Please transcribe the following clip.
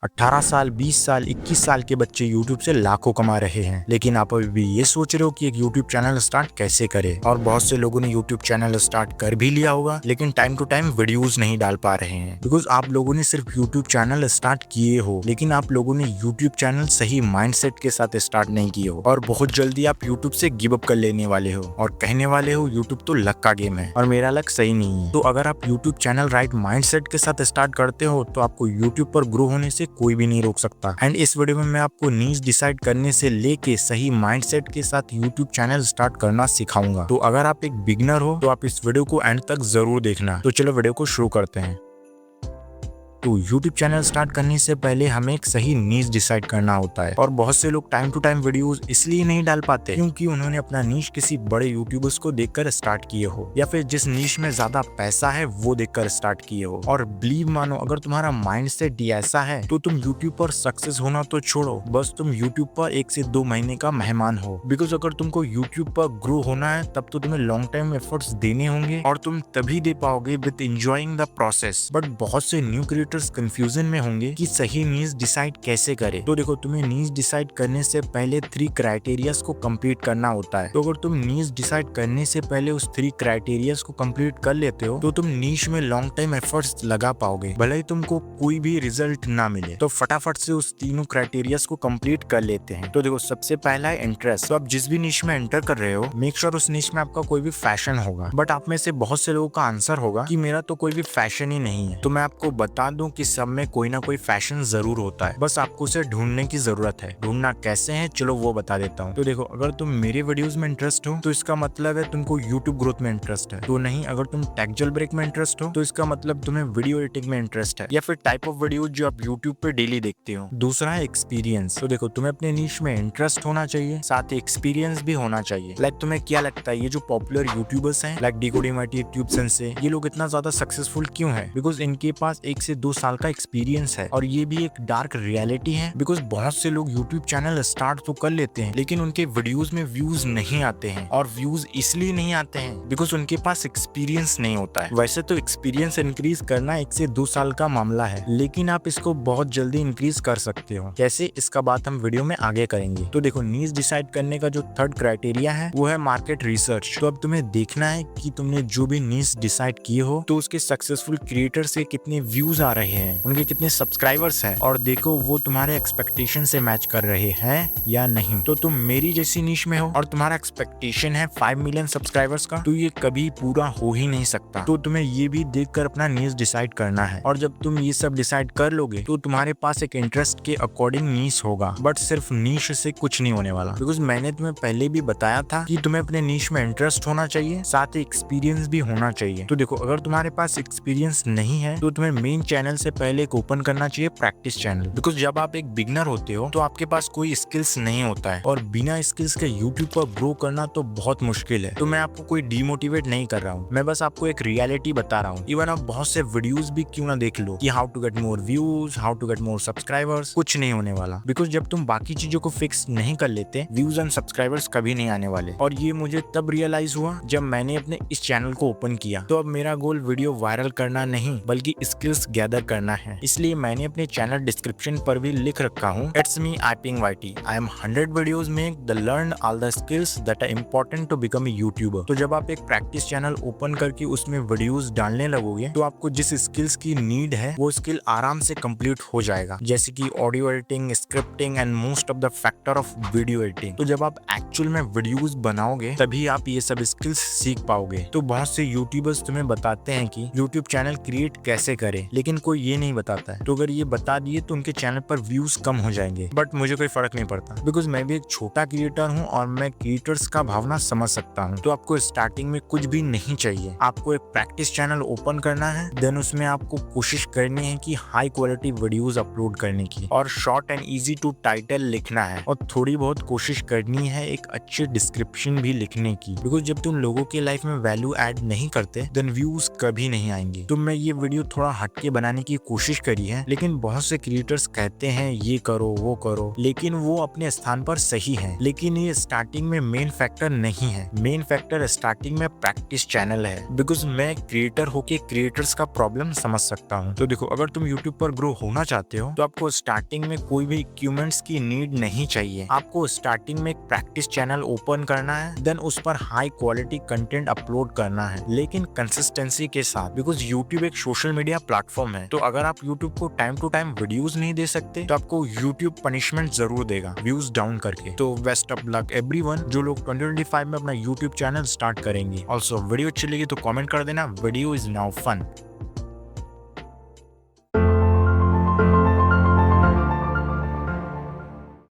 18 साल, 20 साल, 21 साल के बच्चे YouTube से लाखों कमा रहे हैं, लेकिन आप अभी भी ये सोच रहे हो कि एक YouTube चैनल स्टार्ट कैसे करें। और बहुत से लोगों ने YouTube चैनल स्टार्ट कर भी लिया होगा, लेकिन टाइम टू टाइम वीडियोस नहीं डाल पा रहे हैं बिकॉज आप लोगों ने सिर्फ YouTube चैनल स्टार्ट किए हो, लेकिन आप लोगों ने YouTube चैनल सही माइंडसेट के साथ स्टार्ट नहीं किए हो और बहुत जल्दी आप YouTube से गिव अप कर लेने वाले हो और कहने वाले हो YouTube तो लक का गेम है और मेरा लक सही नहीं है। तो अगर आप YouTube चैनल राइट माइंडसेट के साथ स्टार्ट करते हो तो आपको YouTube पर ग्रो होने से कोई भी नहीं रोक सकता। एंड इस वीडियो में मैं आपको नीश डिसाइड करने से लेके सही माइंडसेट के साथ YouTube चैनल स्टार्ट करना सिखाऊंगा। तो अगर आप एक बिगिनर हो तो आप इस वीडियो को एंड तक जरूर देखना। तो चलो वीडियो को शुरू करते हैं। तो YouTube चैनल स्टार्ट करने से पहले हमें एक सही नीश डिसाइड करना होता है और बहुत से लोग टाइम टू टाइम वीडियोस इसलिए नहीं डाल पाते क्योंकि उन्होंने अपना नीश किसी बड़े यूट्यूबर्स को देखकर स्टार्ट किए हो या फिर जिस नीश में ज्यादा पैसा है वो देखकर स्टार्ट किए हो। और बिलीव मानो, अगर तुम्हारा माइंडसेट ही ऐसा है तो तुम YouTube पर सक्सेस होना तो छोड़ो, बस तुम YouTube पर 1 से 2 महीने का मेहमान हो। बिकॉज अगर तुमको YouTube पर ग्रो होना है तब तो तुम्हें लॉन्ग टाइम एफर्ट्स देने होंगे और तुम तभी दे पाओगे with enjoying the process. But बहुत से न्यू क्रिएटर्स कंफ्यूजन में होंगे कि सही नीश डिसाइड कैसे करें। तो देखो, तुम्हें नीश डिसाइड करने से पहले 3 क्राइटेरियाज को कंप्लीट करना होता है। तो अगर तुम नीश डिसाइड करने से पहले उस 3 क्राइटेरियाज को कंप्लीट कर लेते हो तो तुम नीश में लॉन्ग टाइम एफर्ट्स लगा पाओगे, भले ही तुमको कोई भी रिजल्ट ना मिले। तो फटाफट से उस तीनों क्राइटेरियाज को कंप्लीट कर लेते हैं। तो देखो, सबसे पहला है इंटरेस्ट। तो आप जिस भी नीश में एंटर कर रहे हो, मेक श्योर उस नीश में आपका कोई भी फैशन होगा। बट आप में से बहुत से लोगों का आंसर होगा कि मेरा तो कोई भी फैशन ही नहीं है। तो मैं आपको बता दूं कि सब में कोई ना कोई फैशन जरूर होता है, बस आपको उसे ढूंढने की जरूरत है। ढूंढना कैसे है, चलो वो बता देता हूँ। तो देखो, अगर तुम मेरे वीडियोस में इंटरेस्ट हो तो इसका मतलब है तुमको यूट्यूब ग्रोथ में इंटरेस्ट है। तो नहीं, अगर तुम टेक जेल ब्रेक में इंटरेस्ट हो तो इसका मतलब तुम्हें वीडियो एडिटिंग में इंटरेस्ट है या फिर टाइप ऑफ वीडियो जो आप यूट्यूब पे डेली देखते हो। दूसरा है एक्सपीरियंस। तो देखो, तुम्हें अपने नीश में इंटरेस्ट होना चाहिए, साथ ही एक्सपीरियंस भी होना चाहिए। लाइक तुम्हें क्या लगता है ये जो पॉपुलर यूट्यूबर्स हैं लाइक डिकोडेमाइटी, ट्यूब सेंसे, ये लोग इतना ज्यादा सक्सेसफुल क्यों है? बिकॉज इनके पास 1 से 2 साल का एक्सपीरियंस है। और ये भी एक डार्क रियलिटी है बिकॉज बहुत से लोग YouTube चैनल स्टार्ट तो कर लेते हैं लेकिन उनके वीडियोस में व्यूज नहीं आते हैं। और व्यूज इसलिए नहीं आते हैं बिकॉज उनके पास एक्सपीरियंस नहीं होता है। वैसे तो एक्सपीरियंस इंक्रीज करना 1 से 2 साल का मामला है, लेकिन आप इसको बहुत जल्दी इंक्रीज कर सकते हो। कैसे, इसका बात हम वीडियो में आगे करेंगे। तो देखो, नीश डिसाइड करने का जो 3rd क्राइटेरिया है वो है मार्केट रिसर्च। तो अब तुम्हें देखना है कि तुमने जो भी नीश डिसाइड किए हो तो उसके सक्सेसफुल क्रिएटर से कितने व्यूज आ रहे हैं, उनके कितने सब्सक्राइबर्स है, और देखो वो तुम्हारे एक्सपेक्टेशन से मैच कर रहे हैं या नहीं। तो तुम मेरी जैसी नीश में हो और तुम्हारा एक्सपेक्टेशन है 5 मिलियन सब्सक्राइबर्स का, तो ये कभी पूरा हो ही नहीं सकता। तो तुम्हें ये भी देखकर अपना नीश डिसाइड करना है। और जब तुम ये सब डिसाइड कर लोगे तो तुम्हारे पास एक इंटरेस्ट के अकॉर्डिंग नीश होगा। बट सिर्फ नीश से कुछ नहीं होने वाला, बिकॉज मैंने तुम्हें पहले भी बताया था कि तुम्हें अपने नीश में इंटरेस्ट होना चाहिए, साथ ही एक्सपीरियंस भी होना चाहिए। तो देखो, अगर तुम्हारे पास एक्सपीरियंस नहीं है तो तुम्हें मेन चैनल से पहले एक ओपन करना चाहिए प्रैक्टिस चैनल। बिकॉज जब आप एक बिगनर होते हो तो आपके पास कोई स्किल्स नहीं होता है और बिना स्किल्स के यूट्यूब पर ग्रो करना तो बहुत मुश्किल है। तो मैं आपको कोई डिमोटिवेट नहीं कर रहा हूँ, मैं बस आपको एक रियलिटी बता रहा हूँ। इवन आप बहुत से वीडियोस भी क्यों ना देख लो कि how to get more views, how to get more subscribers, कुछ नहीं होने वाला। बिकॉज जब तुम बाकी चीजों को फिक्स नहीं कर लेते, व्यूज एंड सब्सक्राइबर्स कभी नहीं आने वाले। और ये मुझे तब रियलाइज हुआ जब मैंने अपने इस चैनल को ओपन किया। तो अब मेरा गोल वीडियो वायरल करना नहीं बल्कि स्किल्स गैदर करना है। इसलिए मैंने अपने चैनल डिस्क्रिप्शन पर भी लिख रखा हूँ, इट्स मी आईपिंग YT, I am 100 videos make the learn all the skills that are important to become a YouTuber. तो जब आप एक प्रैक्टिस चैनल ओपन करके उसमें वीडियोस डालने लगोगे तो आपको जिस स्किल्स की नीड है वो स्किल आराम से कंप्लीट हो जाएगा, जैसे कि audio editing, scripting and most of the factor of video editing. तो जब आप एक्चुअल में वीडियोस बनाओगे तभी आप ये सब स्किल्स सीख पाओगे। तो बहुत से यूट्यूबर्स तुम्हें बताते हैं कि यूट्यूब चैनल क्रिएट कैसे करें, लेकिन कोई ये नहीं बताता है। तो अगर ये बता दिए तो उनके चैनल पर व्यूज कम हो जाएंगे, बट मुझे कोई फर्क नहीं पड़ता बिकॉज मैं भी एक छोटा क्रिएटर हूँ और मैं क्रिएटर्स का भावना समझ सकता हूँ। तो आपको स्टार्टिंग में कुछ भी नहीं चाहिए, आपको एक प्रैक्टिस चैनल ओपन करना है, देन उसमें आपको कोशिश करनी है कि हाई क्वालिटी वीडियोस अपलोड करने की और short and easy to title लिखना है और थोड़ी बहुत कोशिश करनी है एक अच्छी डिस्क्रिप्शन भी लिखने की। बिकॉज जब तुम लोगों के लाइफ में वैल्यू ऐड नहीं करते देन व्यूज कभी नहीं आएंगे। तो मैं ये वीडियो थोड़ा हटके बनाने बनाने की कोशिश करी है, लेकिन बहुत से क्रिएटर्स कहते हैं ये करो वो करो, लेकिन वो अपने स्थान पर सही है। लेकिन ये स्टार्टिंग में मेन फैक्टर नहीं है। मेन फैक्टर स्टार्टिंग में प्रैक्टिस चैनल है। बिकॉज मैं क्रिएटर होके क्रिएटर्स का प्रॉब्लम समझ सकता हूँ। तो देखो, अगर तुम यूट्यूब पर ग्रो होना चाहते हो तो आपको स्टार्टिंग में कोई भी इक्विपमेंट्स की नीड नहीं चाहिए। आपको स्टार्टिंग में एक प्रैक्टिस चैनल ओपन करना है, देन उस पर हाई क्वालिटी कंटेंट अपलोड करना है, लेकिन कंसिस्टेंसी के साथ। बिकॉज यूट्यूब एक सोशल मीडिया प्लेटफॉर्म है, तो अगर आप यूट्यूब को टाइम टू टाइम वीडियोस नहीं दे सकते तो आपको यूट्यूब पनिशमेंट जरूर देगा व्यूज डाउन करके। तो बेस्ट ऑफ लक एवरीवन जो लोग 2025 में अपना यूट्यूब चैनल स्टार्ट करेंगे। ऑल्सो वीडियो अच्छी लगी तो कमेंट कर देना। Video is now fun.